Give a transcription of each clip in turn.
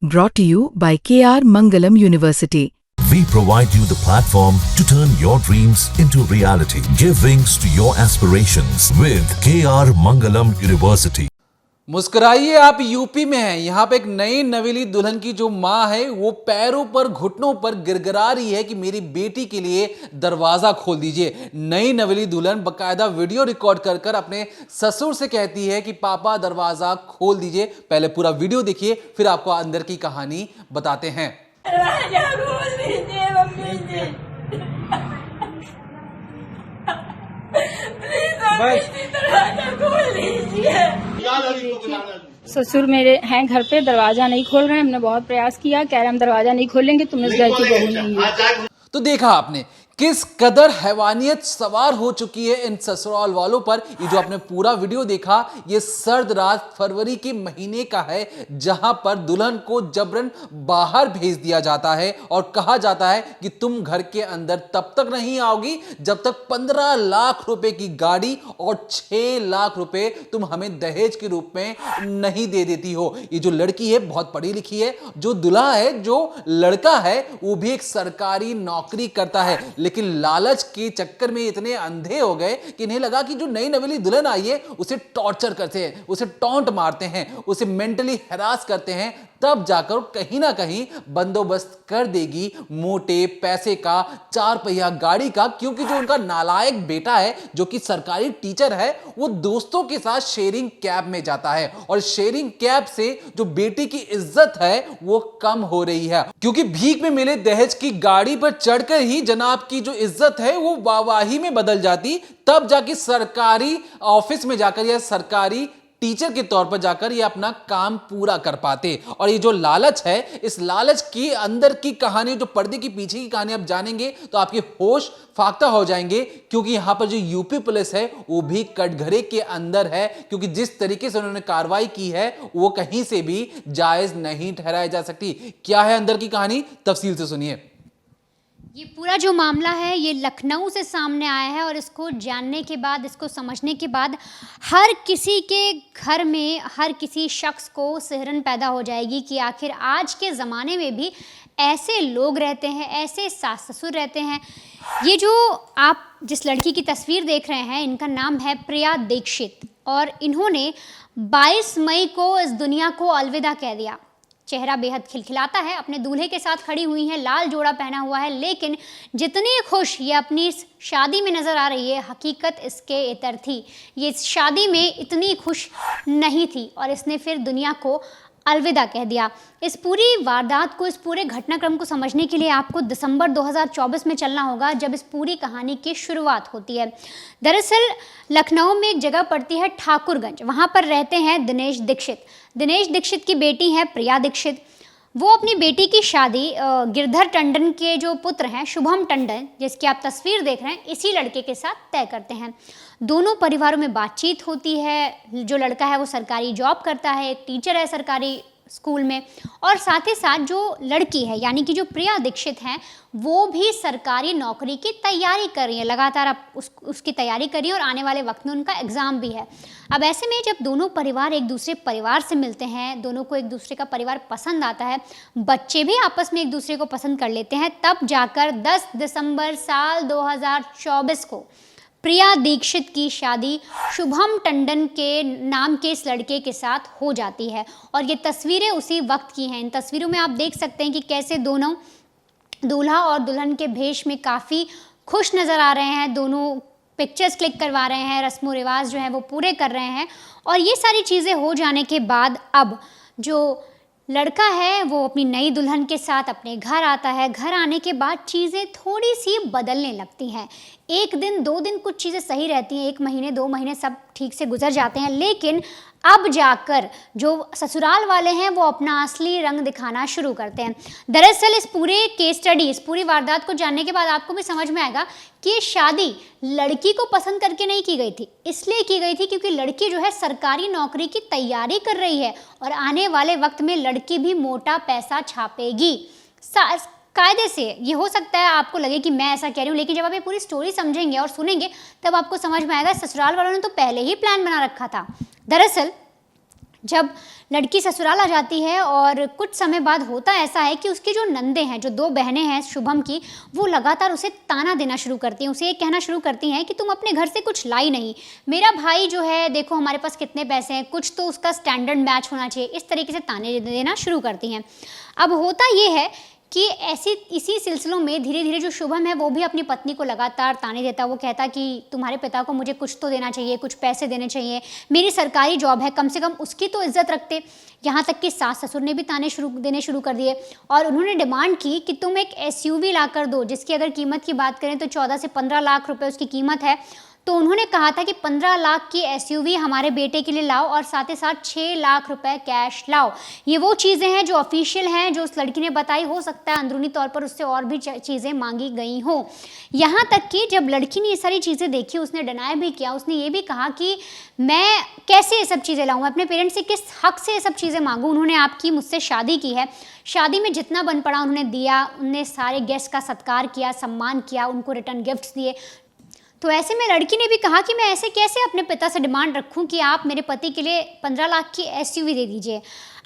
Brought to you by KR Mangalam University. We provide you the platform to turn your dreams into reality. Give wings to your aspirations with KR Mangalam University. मुस्कुराइए, आप UP में हैं। यहाँ पे एक नई नवेली दुल्हन की जो माँ है वो पैरों पर घुटनों पर गिड़गिड़ा रही है कि मेरी बेटी के लिए दरवाजा खोल दीजिए। नई नवेली दुल्हन बकायदा वीडियो रिकॉर्ड कर कर अपने ससुर से कहती है कि पापा दरवाजा खोल दीजिए। पहले पूरा वीडियो देखिए, फिर आपको अंदर की कहानी बताते हैं। दरवाजा खोल दीजिए मम्मी जी, प्लीज मम्मी जी दरवाजा खोल दीजिए। ससुर मेरे हैं घर पे, दरवाजा नहीं खोल रहे हैं। हमने बहुत प्रयास किया, कह रहे हम दरवाजा नहीं खोलेंगे, तुम इस घर की बहू नहीं हो। तो देखा आपने किस कदर हैवानियत सवार हो चुकी है इन ससुराल वालों पर। ये जो आपने पूरा वीडियो देखा, ये सर्द रात फरवरी के महीने का है, जहां पर दुल्हन को जबरन बाहर भेज दिया जाता है और कहा जाता है कि तुम घर के अंदर तब तक नहीं आओगी जब तक 15 लाख रुपए की गाड़ी और 6 लाख रुपए तुम हमें दहेज के रूप में नहीं दे देती हो। ये जो लड़की है बहुत पढ़ी लिखी है, जो दूल्हा है, जो लड़का है, वो भी एक सरकारी नौकरी करता है, लेकिन लालच के चक्कर में इतने अंधे हो गए कि इन्हें लगा कि जो नई नवेली दुल्हन आई है उसे टॉर्चर करते हैं, उसे टॉन्ट मारते हैं, उसे मेंटली हैरास करते हैं, तब जाकर कहीं ना कहीं बंदोबस्त कर देगी मोटे पैसे का, 4 पहिया गाड़ी का। क्योंकि जो उनका नालायक बेटा है जो कि सरकारी टीचर है, वो दोस्तों के साथ शेयरिंग कैब में जाता है और शेयरिंग कैब से जो बेटी की इज्जत है वो कम हो रही है, क्योंकि भीख में मिले दहेज की गाड़ी पर चढ़कर ही जनाब की जो इज्जत है वो वाहवाही में बदल जाती। तब जाके सरकारी ऑफिस में जाकर या सरकारी टीचर के तौर पर जाकर ये अपना काम पूरा कर पाते। और ये जो लालच है, इस लालच की अंदर की कहानी, जो पर्दे की पीछे की कहानी आप जानेंगे तो आपके होश फाख्ता हो जाएंगे। क्योंकि यहां पर जो यूपी पुलिस है वो भी कटघरे के अंदर है, क्योंकि जिस तरीके से उन्होंने कार्रवाई की है वो कहीं से भी जायज नहीं ठहराई जा सकती। क्या है अंदर की कहानी, तफसील से सुनिए। ये पूरा जो मामला है ये लखनऊ से सामने आया है और इसको जानने के बाद, इसको समझने के बाद हर किसी के घर में, हर किसी शख्स को सिहरन पैदा हो जाएगी कि आखिर आज के ज़माने में भी ऐसे लोग रहते हैं, ऐसे सास ससुर रहते हैं। ये जो आप जिस लड़की की तस्वीर देख रहे हैं, इनका नाम है प्रिया दीक्षित और इन्होंने 22 मई को इस दुनिया को अलविदा कह दिया। चेहरा बेहद खिलखिलाता है, अपने दूल्हे के साथ खड़ी हुई हैं, लाल जोड़ा पहना हुआ है, लेकिन जितनी खुश ये अपनी शादी में नज़र आ रही है, हकीकत इसके इतर थी। ये शादी में इतनी खुश नहीं थी और इसने फिर दुनिया को अलविदा कह दिया। इस पूरी वारदात को, इस पूरे घटनाक्रम को समझने के लिए आपको दिसंबर 2024 में चलना होगा, जब इस पूरी कहानी की शुरुआत होती है। दरअसल लखनऊ में एक जगह पड़ती है ठाकुरगंज, वहाँ पर रहते हैं दिनेश दीक्षित। दिनेश दीक्षित की बेटी है प्रिया दीक्षित। वो अपनी बेटी की शादी गिरधर टंडन के जो पुत्र हैं शुभम टंडन, जिसकी आप तस्वीर देख रहे हैं, इसी लड़के के साथ तय करते हैं। दोनों परिवारों में बातचीत होती है। जो लड़का है वो सरकारी जॉब करता है, एक टीचर है सरकारी स्कूल में, और साथ ही साथ जो लड़की है यानी कि जो प्रिया दीक्षित हैं, वो भी सरकारी नौकरी की तैयारी कर रही है। लगातार अब उसकी तैयारी कर रही है और आने वाले वक्त में उनका एग्ज़ाम भी है। अब ऐसे में जब दोनों परिवार एक दूसरे परिवार से मिलते हैं, दोनों को एक दूसरे का परिवार पसंद आता है, बच्चे भी आपस में एक दूसरे को पसंद कर लेते हैं, तब जाकर 10 दिसंबर साल 2024 को प्रिया दीक्षित की शादी शुभम टंडन के नाम के इस लड़के के साथ हो जाती है। और ये तस्वीरें उसी वक्त की हैं। इन तस्वीरों में आप देख सकते हैं कि कैसे दोनों दूल्हा और दुल्हन के भेष में काफ़ी खुश नज़र आ रहे हैं। दोनों पिक्चर्स क्लिक करवा रहे हैं, रस्मो रिवाज जो है वो पूरे कर रहे हैं। और ये सारी चीज़ें हो जाने के बाद अब जो लड़का है वो अपनी नई दुल्हन के साथ अपने घर आता है। घर आने के बाद चीज़ें थोड़ी सी बदलने लगती हैं। 1 दिन 2 दिन कुछ चीज़ें सही रहती हैं, 1 महीने 2 महीने सब ठीक से गुजर जाते हैं, लेकिन अब जाकर जो ससुराल वाले हैं वो अपना असली रंग दिखाना शुरू करते हैं। दरअसल इस पूरे केस स्टडी, इस पूरी वारदात को जानने के बाद आपको भी समझ में आएगा कि ये शादी लड़की को पसंद करके नहीं की गई थी, इसलिए की गई थी क्योंकि लड़की जो है सरकारी नौकरी की तैयारी कर रही है और आने वाले वक्त में लड़की भी मोटा पैसा छापेगी। कायदे से ये हो सकता है आपको लगे कि मैं ऐसा कह रही हूँ, लेकिन जब आप ये पूरी स्टोरी समझेंगे और सुनेंगे तब आपको समझ में आएगा ससुराल वालों ने तो पहले ही प्लान बना रखा था। दरअसल जब लड़की ससुराल आ जाती है और कुछ समय बाद होता ऐसा है कि उसकी जो नंदे हैं, जो 2 बहनें हैं शुभम की, वो लगातार उसे ताना देना शुरू करती हैं, उसे ये कहना शुरू करती हैं कि तुम अपने घर से कुछ लाई नहीं, मेरा भाई जो है देखो हमारे पास कितने पैसे हैं, कुछ तो उसका स्टैंडर्ड मैच होना चाहिए, इस तरीके से ताने देना शुरू करती हैं। अब होता ये है कि इसी सिलसिलों में धीरे धीरे जो शुभम है वो भी अपनी पत्नी को लगातार ताने देता। वो कहता कि तुम्हारे पिता को मुझे कुछ तो देना चाहिए, कुछ पैसे देने चाहिए, मेरी सरकारी जॉब है, कम से कम उसकी तो इज्जत रखते। यहाँ तक कि सास ससुर ने भी ताने देने शुरू कर दिए और उन्होंने डिमांड की कि तुम एक SUV ला कर दो, जिसकी अगर कीमत की बात करें तो 14 से 15 लाख रुपए उसकी कीमत है। तो उन्होंने कहा था कि 15 लाख की SUV हमारे बेटे के लिए लाओ और साथ ही साथ 6 लाख रुपए कैश लाओ। ये वो चीज़ें हैं जो ऑफिशियल हैं, जो उस लड़की ने बताई। हो सकता है अंदरूनी तौर पर उससे और भी चीज़ें मांगी गई हों। यहाँ तक कि जब लड़की ने ये सारी चीज़ें देखी, उसने डिनाई भी किया, उसने ये भी कहा कि मैं कैसे ये सब चीज़ें लाऊं, अपने पेरेंट्स से किस हक से ये सब चीज़ें मांगूं। उन्होंने आपकी मुझसे शादी की है, शादी में जितना बन पड़ा उन्होंने दिया, उन्होंने सारे गेस्ट का सत्कार किया, सम्मान किया, उनको रिटर्न गिफ्ट्स दिए। तो ऐसे में लड़की ने भी कहा कि मैं ऐसे कैसे अपने पिता से डिमांड रखूं कि आप मेरे पति के लिए 15 लाख की SUV दे दीजिए।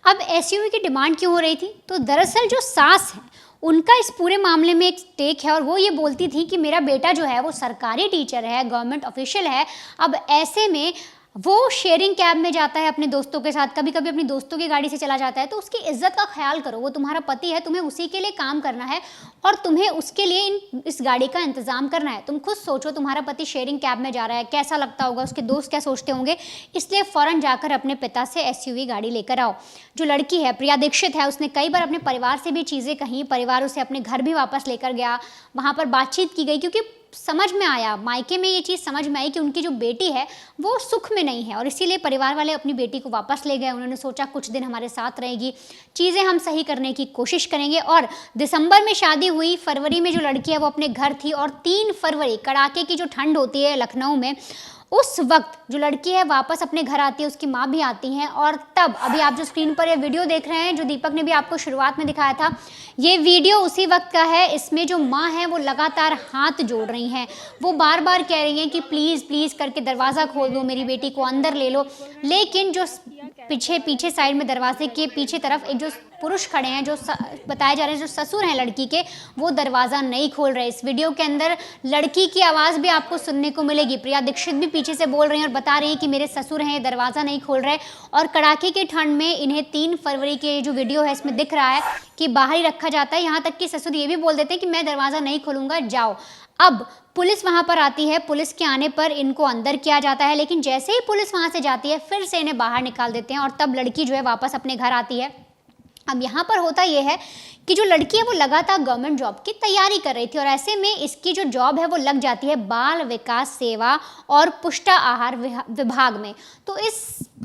अब SUV की डिमांड क्यों हो रही थी? तो दरअसल जो सास है उनका इस पूरे मामले में एक टेक है और वो ये बोलती थी कि मेरा बेटा जो है वो सरकारी टीचर है, गवर्नमेंट ऑफिशियल है। अब ऐसे में वो शेयरिंग कैब में जाता है अपने दोस्तों के साथ, कभी कभी अपनी दोस्तों की गाड़ी से चला जाता है, तो उसकी इज्जत का ख्याल करो। वो तुम्हारा पति है, तुम्हें उसी के लिए काम करना है और तुम्हें उसके लिए इस गाड़ी का इंतजाम करना है। तुम खुद सोचो, तुम्हारा पति शेयरिंग कैब में जा रहा है, कैसा लगता होगा, उसके दोस्त क्या सोचते होंगे। इसलिए फ़ौरन जाकर अपने पिता से SUV गाड़ी लेकर आओ। जो लड़की है प्रिया दीक्षित है, उसने कई बार अपने परिवार से भी चीज़ें कहीं, परिवार उसे अपने घर भी वापस लेकर गया, वहाँ पर बातचीत की गई, क्योंकि समझ में आया, मायके में ये चीज़ समझ में आई कि उनकी जो बेटी है वो सुख में नहीं है और इसीलिए परिवार वाले अपनी बेटी को वापस ले गए। उन्होंने सोचा कुछ दिन हमारे साथ रहेगी, चीज़ें हम सही करने की कोशिश करेंगे। और दिसंबर में शादी हुई, फरवरी में जो लड़की है वो अपने घर थी और 3 फरवरी कड़ाके की जो ठंड होती है लखनऊ में, उस वक्त जो लड़की है वापस अपने घर आती है, उसकी माँ भी आती हैं और तब अभी आप जो स्क्रीन पर ये वीडियो देख रहे हैं, जो दीपक ने भी आपको शुरुआत में दिखाया था, ये वीडियो उसी वक्त का है। इसमें जो माँ है वो लगातार हाथ जोड़ रही हैं, वो बार बार कह रही हैं कि प्लीज़ प्लीज़ करके दरवाज़ा खोल दो, मेरी बेटी को अंदर ले लो। लेकिन जो पीछे साइड में दरवाजे के पीछे तरफ एक जो पुरुष खड़े हैं, जो बताए जा रहे हैं जो ससुर हैं लड़की के, वो दरवाज़ा नहीं खोल रहे। इस वीडियो के अंदर लड़की की आवाज़ भी आपको सुनने को मिलेगी। प्रिया दीक्षित भी पीछे से बोल रही हैं और बता रही हैं कि मेरे ससुर हैं, दरवाज़ा नहीं खोल रहे। और कड़ाके की ठंड में इन्हें 3 फरवरी के जो वीडियो है इसमें दिख रहा है कि बाहर ही रखा जाता है। यहाँ तक कि ससुर ये भी बोल देते हैं कि मैं दरवाज़ा नहीं खोलूँगा, जाओ। अब पुलिस वहाँ पर आती है, पुलिस के आने पर इनको अंदर किया जाता है, लेकिन जैसे ही पुलिस वहाँ से जाती है फिर से इन्हें बाहर निकाल देते हैं और तब लड़की जो है वापस अपने घर आती है। अब यहाँ पर होता ये है कि जो लड़की है वो लगातार गवर्नमेंट जॉब की तैयारी कर रही थी और ऐसे में इसकी जो जॉब है वो लग जाती है बाल विकास सेवा और पुष्टा आहार विभाग में। तो इस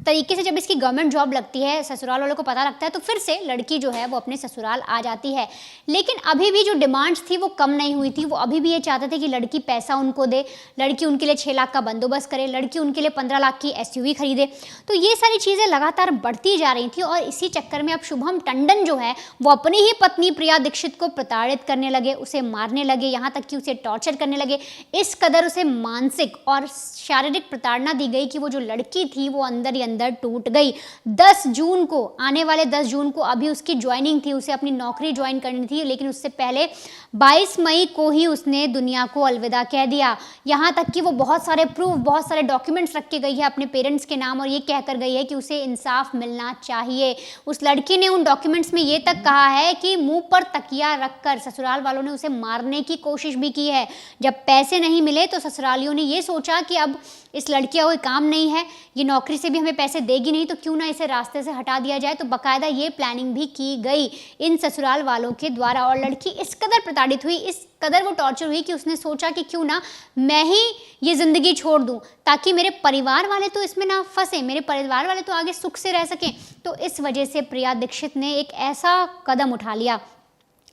तरीके से जब इसकी गवर्नमेंट जॉब लगती है, ससुराल वालों को पता लगता है, तो फिर से लड़की जो है वो अपने ससुराल आ जाती है। लेकिन अभी भी जो डिमांड्स थी वो कम नहीं हुई थी। वो अभी भी ये चाहते थे कि लड़की पैसा उनको दे, लड़की उनके लिए 6 लाख का बंदोबस्त करे, लड़की उनके लिए 15 लाख की SUV खरीदे। तो ये सारी चीज़ें लगातार बढ़ती जा रही थी और इसी चक्कर में अब शुभम टंडन जो है वो अपनी ही पत्नी प्रिया दीक्षित को प्रताड़ित करने लगे, उसे मारने लगे, यहाँ तक कि उसे टॉर्चर करने लगे। इस कदर उसे मानसिक और शारीरिक प्रताड़ना दी गई कि वो जो लड़की थी वो अंदर ही अंदर टूट गई। 10 जून को, आने वाले 10 जून को अभी उसकी ज्वाइनिंग थी, उसे अपनी नौकरी ज्वाइन करनी थी, लेकिन उससे पहले 22 मई को ही उसने दुनिया को अलविदा कह दिया। यहाँ तक कि वो बहुत सारे प्रूफ, बहुत सारे डॉक्यूमेंट्स रख के गई है अपने पेरेंट्स के नाम और ये कहकर गई है कि उसे इंसाफ मिलना चाहिए। उस लड़की ने उन डॉक्यूमेंट्स में ये तक कहा है कि मुंह पर तकिया रखकर ससुराल वालों ने उसे मारने की कोशिश भी की है। जब पैसे नहीं मिले तो ससुरालियों ने ये सोचा कि अब इस लड़की का कोई काम नहीं है, ये नौकरी से भी हमें पैसे देगी नहीं, तो क्यों ना इसे रास्ते से हटा दिया जाए। तो बाकायदा ये प्लानिंग भी की गई इन ससुराल वालों के द्वारा और लड़की इस कदर प्रताड़ित हुई, इस कदर वो टॉर्चर हुई कि उसने सोचा कि क्यों ना मैं ही ये ज़िंदगी छोड़ दूं ताकि मेरे परिवार वाले तो इसमें ना फंसे, मेरे परिवार वाले तो आगे सुख से रह सकें। तो इस वजह से प्रिया दीक्षित ने एक ऐसा कदम उठा लिया।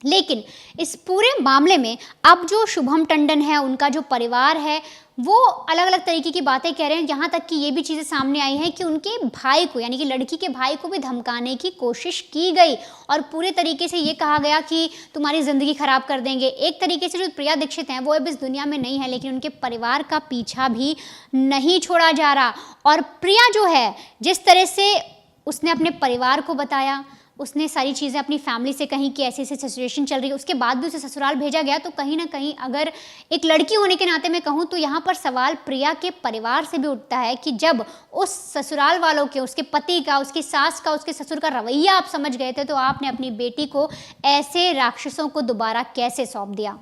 लेकिन इस पूरे मामले में अब जो शुभम टंडन है, उनका जो परिवार है, वो अलग अलग तरीके की बातें कह रहे हैं। यहाँ तक कि ये भी चीज़ें सामने आई हैं कि उनके भाई को, यानी कि लड़की के भाई को भी धमकाने की कोशिश की गई और पूरे तरीके से ये कहा गया कि तुम्हारी ज़िंदगी ख़राब कर देंगे। एक तरीके से जो प्रिया दीक्षित हैं वो अब इस दुनिया में नहीं है, लेकिन उनके परिवार का पीछा भी नहीं छोड़ा जा रहा। और प्रिया जो है जिस तरह से उसने अपने परिवार को बताया, उसने सारी चीज़ें अपनी फैमिली से कहीं कि ऐसी ऐसी सिचुएशन चल रही है, उसके बाद भी उसे ससुराल भेजा गया। तो कहीं ना कहीं अगर एक लड़की होने के नाते मैं कहूँ तो यहाँ पर सवाल प्रिया के परिवार से भी उठता है कि जब उस ससुराल वालों के, उसके पति का, उसकी सास का, उसके ससुर का रवैया आप समझ गए थे, तो आपने अपनी बेटी को ऐसे राक्षसों को दोबारा कैसे सौंप दिया?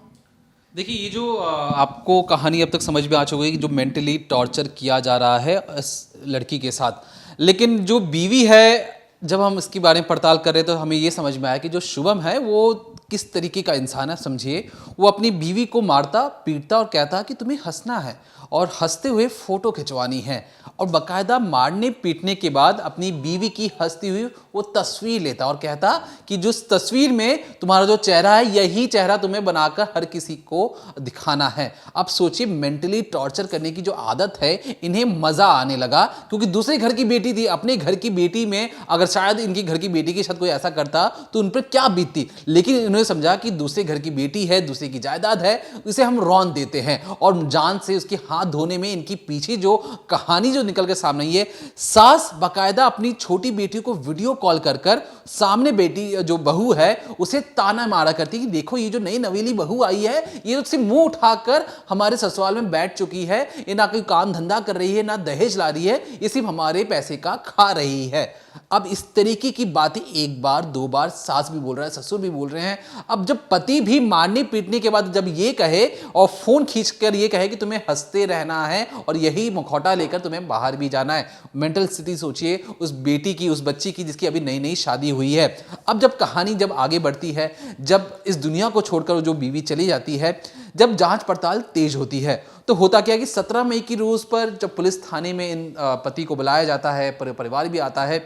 देखिए, ये जो आपको कहानी अब तक समझ में आ चुकी है कि जो मेंटली टॉर्चर किया जा रहा है इस लड़की के साथ, लेकिन जो बीवी है, जब हम इसके बारे में पड़ताल कर रहे तो हमें ये समझ में आया कि जो शुभम है वो किस तरीके का इंसान है। समझिए, वो अपनी बीवी को मारता पीटता और कहता कि तुम्हें हंसना है और हंसते हुए फोटो खिंचवानी है, और बाकायदा मारने पीटने के बाद अपनी बीवी की हंसती हुई वो तस्वीर लेता और कहता कि जो तस्वीर में तुम्हारा जो चेहरा है, यही चेहरा तुम्हें बनाकर हर किसी को दिखाना है। अब सोचिए, मेंटली टॉर्चर करने की जो आदत है, इन्हें मजा आने लगा, क्योंकि दूसरे घर की बेटी थी। अपने घर की बेटी में अगर शायद इनकी घर की बेटी के साथ कोई ऐसा करता तो उन पर क्या बीतती, लेकिन इन्होंने समझा कि दूसरे घर की बेटी है, दूसरे की जायदाद है, इसे हम रौंद देते हैं, और जान से उसके हाथ धोने में इनकी पीछे जो कहानी जो निकल के सामने आई है। सास बाकायदा अपनी छोटी बेटी को वीडियो कॉल कर कर सामने बेटी जो बहू है उसे ताना मारा करती कि देखो ये जो नई नवेली बहू आई है, ये उससे मुंह उठाकर हमारे ससुराल में बैठ चुकी है, ये ना कोई काम धंधा कर रही है, ना दहेज ला रही है, ये सिर्फ हमारे पैसे का खा रही है। अब इस तरीके की बातें एक बार दो बार सास भी बोल रहा है, ससुर भी बोल रहे हैं। अब जब पति भी मारने पीटने के बाद जब ये कहे और फोन खींचकर ये कहे कि तुम्हें हंसते रहना है और यही मुखौटा लेकर तुम्हें बाहर भी जाना है, मेंटल स्थिति सोचिए उस बेटी की, उस बच्ची की जिसकी अभी नई नई शादी हुई है। अब जब कहानी जब आगे बढ़ती है, जब इस दुनिया को छोड़कर जो बीवी चली जाती है, जब जांच पड़ताल तेज होती है, तो होता क्या कि 17 मई की रोज पर जब पुलिस थाने में इन पति को बुलाया जाता है, परिवार भी आता है,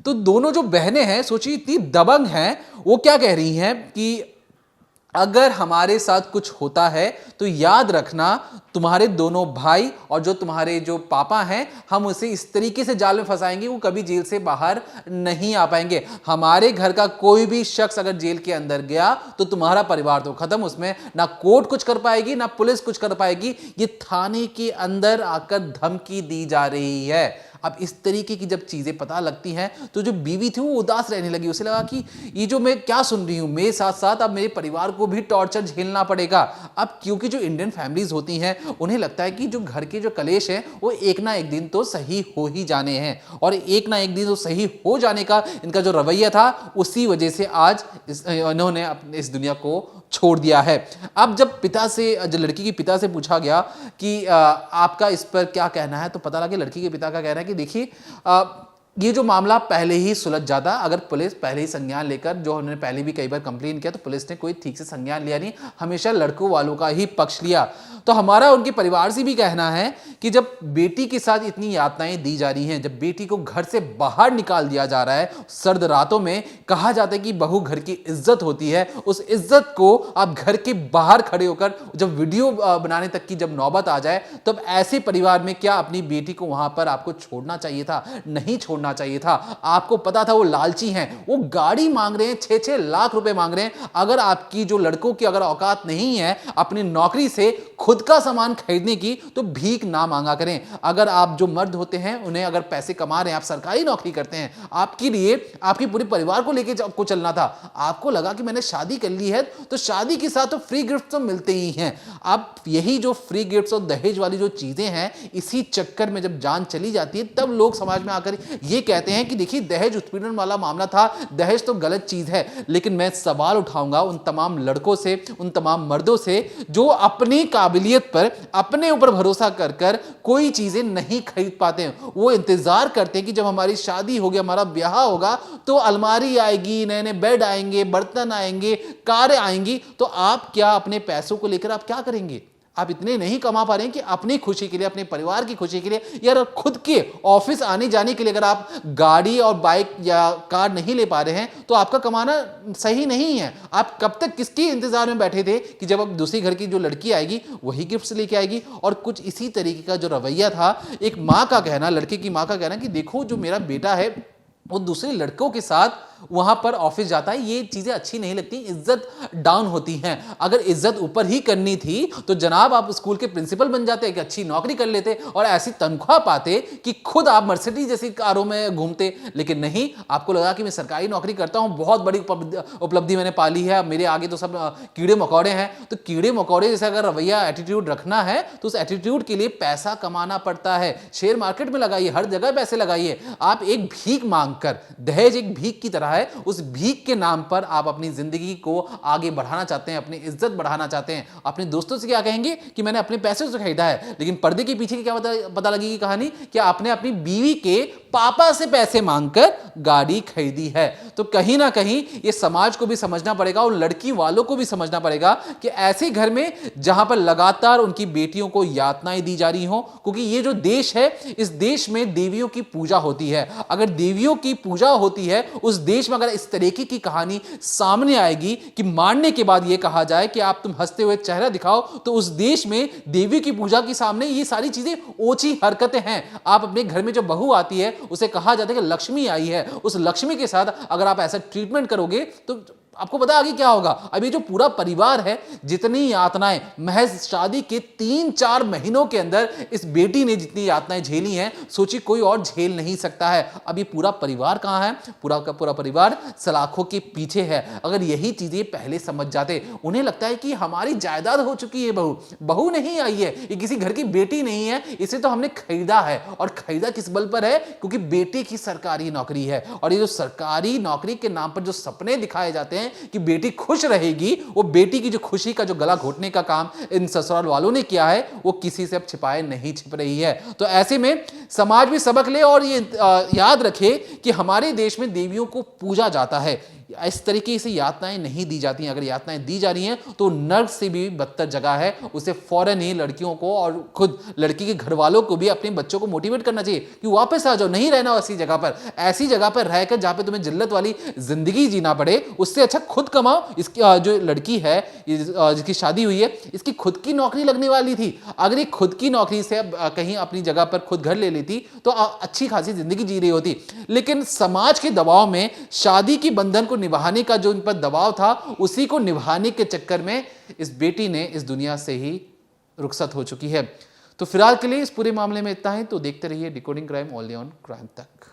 तो दोनों जो बहनें हैं, सोचिए इतनी दबंग हैं, वो क्या कह रही हैं कि अगर हमारे साथ कुछ होता है तो याद रखना तुम्हारे दोनों भाई और जो तुम्हारे जो पापा हैं, हम उसे इस तरीके से जाल में फंसाएंगे वो कभी जेल से बाहर नहीं आ पाएंगे। हमारे घर का कोई भी शख्स अगर जेल के अंदर गया तो तुम्हारा परिवार तो खत्म, उसमें ना कोर्ट कुछ कर पाएगी ना पुलिस कुछ कर पाएगी। ये थाने के अंदर आकर धमकी दी जा रही है। अब इस तरीके की जब चीजें पता लगती हैं तो जो बीवी थी वो उदास रहने लगी। उसे लगा कि ये जो मैं क्या सुन रही हूं, मेरे साथ साथ अब मेरे परिवार को भी टॉर्चर झेलना पड़ेगा। अब क्योंकि जो इंडियन फैमिलीज होती हैं उन्हें लगता है कि जो घर के जो कलेश हैं वो एक ना एक दिन तो सही हो ही जाने हैं, और एक ना एक दिन तो सही हो जाने का इनका जो रवैया था उसी वजह से आज इन्होंने इस दुनिया को छोड़ दिया है। अब जब पिता से, जब लड़की के पिता से पूछा गया कि आपका इस पर क्या कहना है, तो पता लगा कि लड़की के पिता का कहना है कि देखिए ये जो मामला पहले ही सुलझ जाता अगर पुलिस पहले ही संज्ञान लेकर, जो उन्होंने पहले भी कई बार कंप्लेन किया तो पुलिस ने कोई ठीक से संज्ञान लिया नहीं, हमेशा लड़कों वालों का ही पक्ष लिया। तो हमारा उनके परिवार से भी कहना है कि जब बेटी के साथ इतनी यातनाएं दी जा रही हैं, जब बेटी को घर से बाहर निकाल दिया जा रहा है, सर्द रातों में कहा जाता है कि बहू घर की इज्जत होती है, उस इज्जत को आप घर के बाहर खड़े होकर जब वीडियो बनाने तक की जब नौबत आ जाए, तब ऐसे परिवार में क्या अपनी बेटी को वहां पर आपको छोड़ना चाहिए था? नहीं छोड़ना चाहिए था। आपको पता था वो लालची हैं, वो गाड़ी मांग रहे हैं, 6-6 लाख रुपए मांग रहे हैं। अगर आपकी जो लड़कों की अगर औकात नहीं है अपनी नौकरी से खुद का सामान खरीदने की, तो भीख ना मांगा करें। अगर आप जो मर्द होते हैं उन्हें अगर पैसे कमा रहे हैं, आप सरकारी नौकरी करते हैं, आपके लिए आपके पूरे परिवार को लेकर आपको चलना था, आपको लगा कि मैंने शादी कर ली है तो शादी के साथ तो फ्री गिफ्ट तो मिलते ही हैं। अब यही जो फ्री गिफ्ट्स और दहेज वाली जो चीजें हैं, इसी चक्कर में जब जान चली जाती है तब लोग समाज में आकर ये कहते हैं कि देखिए दहेज उत्पीड़न वाला मामला था, दहेज तो गलत चीज है। लेकिन मैं सवाल उठाऊंगा उन तमाम लड़कों से, उन तमाम मर्दों से जो अपनी काबिलियत पर, अपने ऊपर भरोसा कर कर कोई चीजें नहीं खरीद पाते हैं। वो इंतजार करते हैं कि जब हमारी शादी होगी, हमारा ब्याह होगा, तो अलमारी आएगी, नए नए बेड आएंगे, बर्तन आएंगे, कारें आएंगी। तो आप क्या अपने पैसों को लेकर आप क्या करेंगे? आप इतने नहीं कमा पा रहे हैं कि अपनी खुशी के लिए, अपने परिवार की खुशी के लिए, या खुद के ऑफिस आने जाने के लिए अगर आप गाड़ी और बाइक या कार नहीं ले पा रहे हैं तो आपका कमाना सही नहीं है। आप कब तक किसके इंतजार में बैठे थे कि जब अब दूसरी घर की जो लड़की आएगी वही गिफ्ट लेके आएगी? और कुछ इसी तरीके का जो रवैया था, एक माँ का कहना, लड़के की माँ का कहना कि देखो जो मेरा बेटा है वो दूसरे लड़कों के साथ वहां पर ऑफिस जाता है, ये चीजें अच्छी नहीं लगती, इज्जत डाउन होती हैं। अगर इज्जत ऊपर ही करनी थी तो जनाब आप स्कूल के प्रिंसिपल बन जाते, एक अच्छी नौकरी कर लेते और ऐसी तनख्वाह पाते कि खुद आप मर्सिडीज जैसी कारों में घूमते। लेकिन नहीं, आपको लगा कि मैं सरकारी नौकरी करता हूं, बहुत बड़ी उपलब्धि मैंने पाली है, मेरे आगे तो सब कीड़े मकोड़े हैं। तो कीड़े मकोड़े जैसा अगर रवैया एटीट्यूड रखना है तो उस एटीट्यूड के लिए पैसा कमाना पड़ता है। शेयर मार्केट में लगाइए, हर जगह पैसे लगाइए। आप एक भीख मांगकर, दहेज एक भीख की तरह है, उस भीख के नाम पर आप अपनी जिंदगी को आगे बढ़ाना चाहते हैं, अपनी इज्जत बढ़ाना चाहते हैं। अपने दोस्तों से क्या कहेंगे कि मैंने अपने पैसे से खरीदा है, लेकिन पर्दे के पीछे की क्या पता लगेगी कहानी कि आपने अपनी बीवी के पापा से पैसे मांगकर गाड़ी खरीदी है। तो कहीं ना कहीं ये समाज को भी समझना पड़ेगा और लड़की वालों को भी समझना पड़ेगा कि ऐसे घर में जहां पर लगातार उनकी बेटियों को यातनाएं दी जा रही हो, क्योंकि ये जो देश है, इस देश में देवियों की पूजा होती है। अगर देवियों की पूजा होती है उस देश में, अगर इस तरीके की कहानी सामने आएगी कि मारने के बाद यह कहा जाए कि आप तुम हंसते हुए चेहरा दिखाओ, तो उस देश में देवी की पूजा के सामने ये सारी चीजें ओछी हरकतें हैं। आप अपने घर में जो बहू आती है उसे कहा जाता है कि लक्ष्मी आई है, उस लक्ष्मी के साथ अगर आप ऐसा ट्रीटमेंट करोगे तो आपको पता आगे क्या होगा। अभी जो पूरा परिवार है, जितनी यातनाएं महज शादी के 3-4 महीनों के अंदर इस बेटी ने जितनी यातनाएं झेली हैं, सोची कोई और झेल नहीं सकता है। अब ये पूरा परिवार कहां है? पूरा का पूरा परिवार सलाखों के पीछे है। अगर यही चीजें पहले समझ जाते, उन्हें लगता है कि हमारी जायदाद हो चुकी है, बहू नहीं आई है, ये किसी घर की बेटी नहीं है, इसे तो हमने खरीदा है। और खरीदा किस बल पर है? क्योंकि बेटे की सरकारी नौकरी है। और ये जो सरकारी नौकरी के नाम पर जो सपने दिखाए जाते हैं कि बेटी खुश रहेगी, वो बेटी की जो खुशी का जो गला घोटने का काम इन ससुराल वालों ने किया है, वो किसी से अब छिपाए नहीं छिप रही है। तो ऐसे में समाज भी सबक ले और ये याद रखे कि हमारे देश में देवियों को पूजा जाता है, इस तरीके से यातनाएं नहीं दी जाती हैं। अगर यातनाएं दी जा रही हैं तो नर्क से भी बदतर जगह है। उसे फौरन ही लड़कियों को और खुद लड़की के घर वालों को भी अपने बच्चों को मोटिवेट करना चाहिए कि वापस आ जाओ, नहीं रहना ऐसी जगह पर, ऐसी जगह पर रहकर जहां पे तुम्हें जिल्लत वाली जिंदगी जीना पड़े, उससे अच्छा खुद कमाओ। इसकी जो लड़की है जिसकी शादी हुई है, इसकी खुद की नौकरी लगने वाली थी। अगर ये खुद की नौकरी से कहीं अपनी जगह पर खुद घर ले लेती तो अच्छी खासी जिंदगी जी रही होती। लेकिन समाज के दबाव में शादी की बंधन को निभाने का जो इन पर दबाव था, उसी को निभाने के चक्कर में इस बेटी ने इस दुनिया से ही रुखसत हो चुकी है। तो फिलहाल के लिए इस पूरे मामले में इतना ही। तो देखते रहिए decoding crime only on crime तक।